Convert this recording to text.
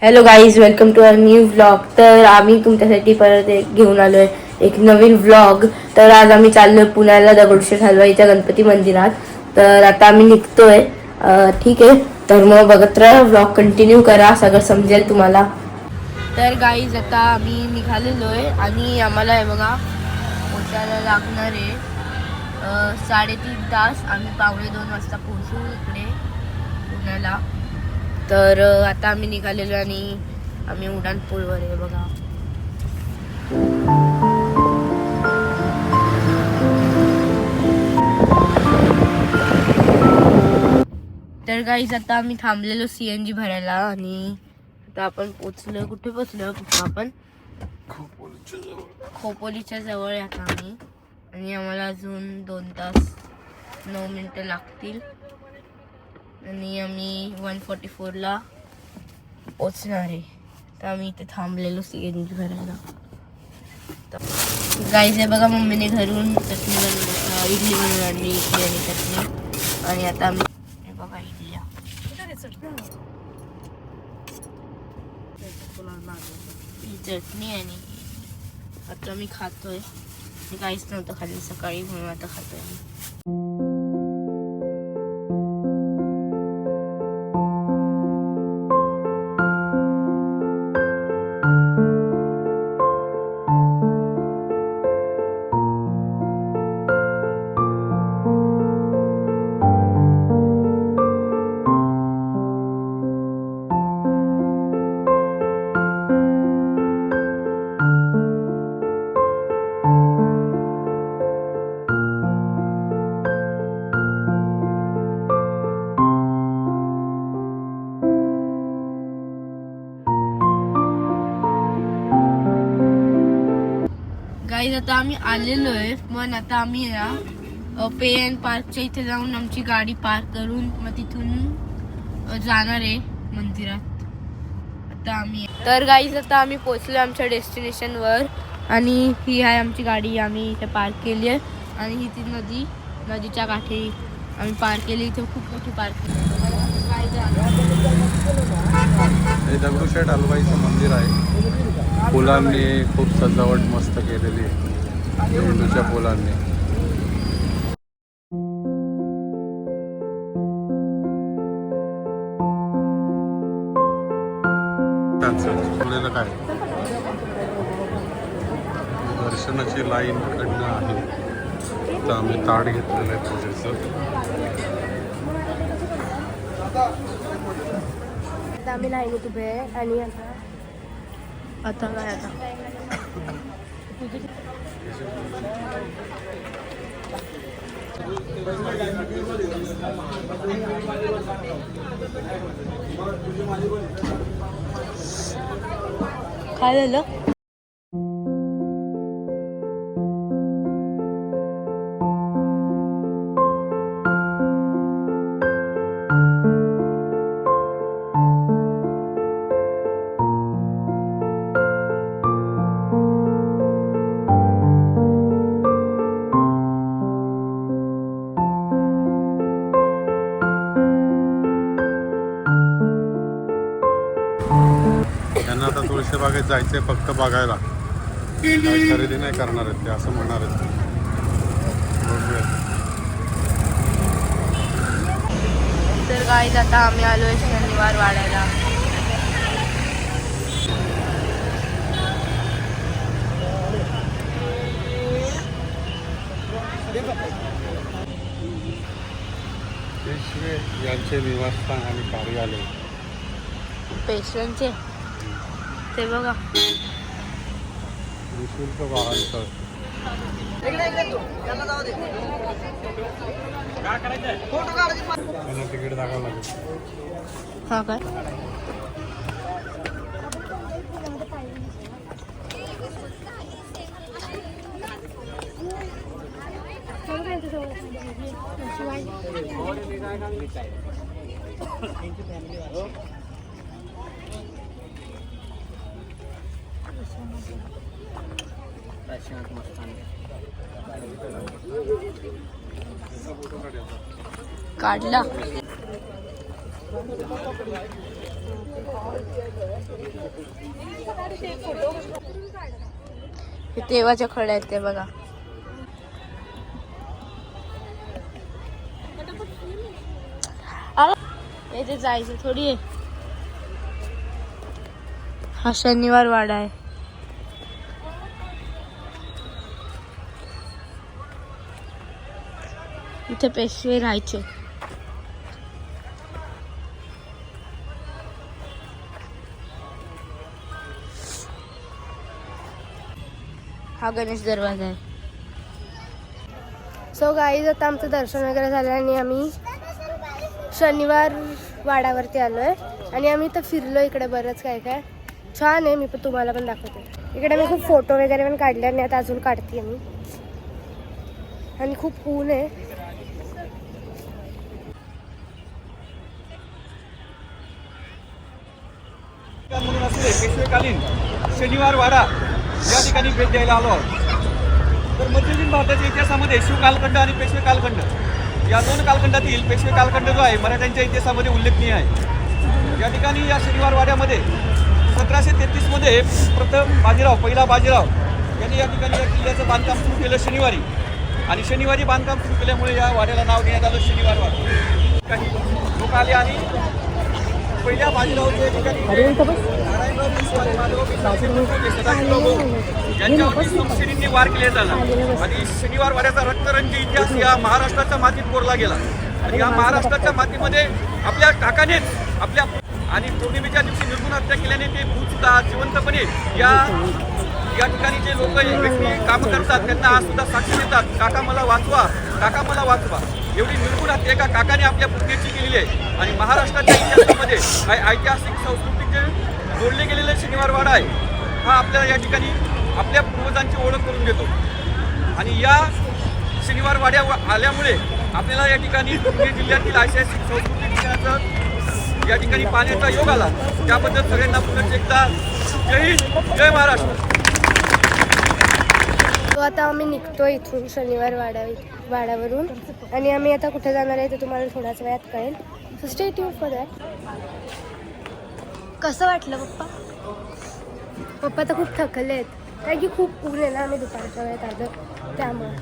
Hello guys, welcome to our new vlog. तर आम्ही तुमच्यासाठी परत घेऊन आलोय एक नवीन व्लॉग. तर आज आम्ही चाललोय पुण्याला दगडूशेठ हलवाईच्या गणपती मंदिरात. तर आता आम्ही निघतोय. ठीक आहे, तर मग बघत राहा, व्लॉग कंटिन्यू करा, सगळं समजेल तुम्हाला. तर गाईज आता आम्ही निघालेलो आहे आणि आम्हाला आहे बघा पोचायला लागणार आहे 3.5 तास. आम्ही 1:45 वाजता पोहोचू इकडे पुण्याला. तर आता आम्ही निघालेलो आणि आम्ही उड्डाणपूलवर आहे बघा. तर गाईज आता आम्ही थांबलेलो CNG भरायला आणि आता आपण पोचलो. कुठे पोचलो आपण? खोपोलीच्या जवळ आहे आता आम्ही. आणि आम्हाला अजून 2 तास 9 मिनिटं लागतील आणि आम्ही 1:44ला पोचणार आहे. तर आम्ही इथे थांबलेलो CNG भरायला. गाईज आहे बघा, मम्मीने घरून चटणी इडली बनवून आणली, इडली आणि चटणी. आणि आता आम्ही बघा इडल्या चटणी आणि आता मी खातोय. मी काहीच नव्हतं खाल्लं सकाळी म्हणून आता खातोय मी. गाईज आता आम्ही आलेलो आहे, पण आता आम्ही ना पे एन पार्कच्या इथे जाऊन आमची गाडी पार्क करून मग तिथून जाणार आहे मंदिरात. आता आम्ही तर गाईज आता आम्ही पोचलो आमच्या डेस्टिनेशनवर आणि ही आहे आमची गाडी. आम्ही इथे पार्क केली आहे आणि ही ती नदीच्या काठी आम्ही पार्क केली. इथे खूप मोठी पार्किंग हे दगडूशेठ हलवाईचं मंदिर आहे. फुलांनी खूप सजावट मस्त केलेली आहे, झेंडूच्या फुलांनी. पुढे काय दर्शनाची लाईन कडनं आहे. तर आम्ही ताट घेतलेलं आहे पूजेचं. आम्ही लाईनीत उभे आहे आणि आता काय काय झालं? त्यांना आता तुळशीबागेत जायचंय फक्त बघायला, काही खरेदी नाही करणार आहेत ते, असं म्हणणार आहेत. तर गाईज आता आम्ही आलोय शनिवार वाड्याला. पेशवे यांचे निवासस्थान आणि कार्यालय. पेशव्यांचे ते बघा. निशुल्क वाहनतळ. त्यांना तिकीट दाखवावं लागेल. हा काय काढला. हे देवाच्या खड्या आहेत ते बघा. येथे जायचं थोडी आहे. हा शनिवार वाडा आहे. इथे पेशवे राहायचे. हा गणेश दरवाजा आहे. सो गाईज आता आमचं दर्शन वगैरे झालं आणि आम्ही शनिवार वाड्यावरती आलोय आणि आम्ही इथं फिरलो इकडे बरंच काय काय छान आहे. मी पण तुम्हाला पण दाखवते. इकडे मी खूप फोटो वगैरे पण काढले आणि आता अजून काढते मी. आणि खूप ऊन आहे. म्हणून असले पेशवेकालीन शनिवार वाडा या ठिकाणी भेट द्यायला आलो आहोत. तर मध्ययुगीन भारताच्या इतिहासामध्ये शिव कालखंड आणि पेशवे कालखंड या दोन कालखंडातील पेशवे कालखंड जो आहे मराठ्यांच्या इतिहासामध्ये उल्लेखनीय आहे. या ठिकाणी या शनिवार वाड्यामध्ये 1733 मध्ये प्रथम पहिला बाजीराव यांनी या ठिकाणी या किल्ल्याचं बांधकाम सुरू केलं शनिवारी. आणि शनिवारी बांधकाम सुरू केल्यामुळे या वाड्याला नाव देण्यात आलं शनिवार वाडा. काही लोक आले आणि पहिल्या बाजीरावच्या ठिकाणी यांच्यावरती समशेरींनी वार केले झाला. आणि शनिवार वाड्याचा रक्तरंजी इतिहास या महाराष्ट्राच्या मातीत कोरला गेला. आणि या महाराष्ट्राच्या मातीमध्ये आपल्या काकानेच आपल्या आणि पौर्णिमेच्या दिवशी निर्गुण हत्या केल्याने ते भूतसुद्धा जिवंतपणे या ठिकाणी जे लोक व्यक्ती कामं करतात त्यांना आज सुद्धा साक्षी देतात. काका मला वाचवा, काका मला वाचवा. एवढी निर्गुण हत्या एका काकाने आपल्या पुतण्याची केलेली आहे. आणि महाराष्ट्राच्या इतिहासामध्ये ऐतिहासिक संस्कृतीचे जोडले गेलेले शनिवार वाडा आहे. हा आपल्याला या ठिकाणी आपल्या पूर्वजांची ओळख करून देतो. आणि या शनिवार वाड्या आल्यामुळे आपल्याला या ठिकाणी पुणे जिल्ह्यातील ऐतिहासिक सांस्कृतिक विषयाचं या ठिकाणी पाहण्याचा योग आला. त्याबद्दल सगळ्यांना पुन्हा एकदा जय हिंद, जय महाराष्ट्र. तो आता आम्ही निघतो इथून शनिवार वाड्यावरून आणि आम्ही आता कुठे जाणार आहे ते तुम्हाला थोड्याच वेळात कळेल. So stay tune for that. कसं वाटलं पप्पा? पप्पा तर खूप थकले आहेत कारण की खूप ऊन आहे ना. आम्ही दुपारच्या वेळेत आलो त्यामुळे.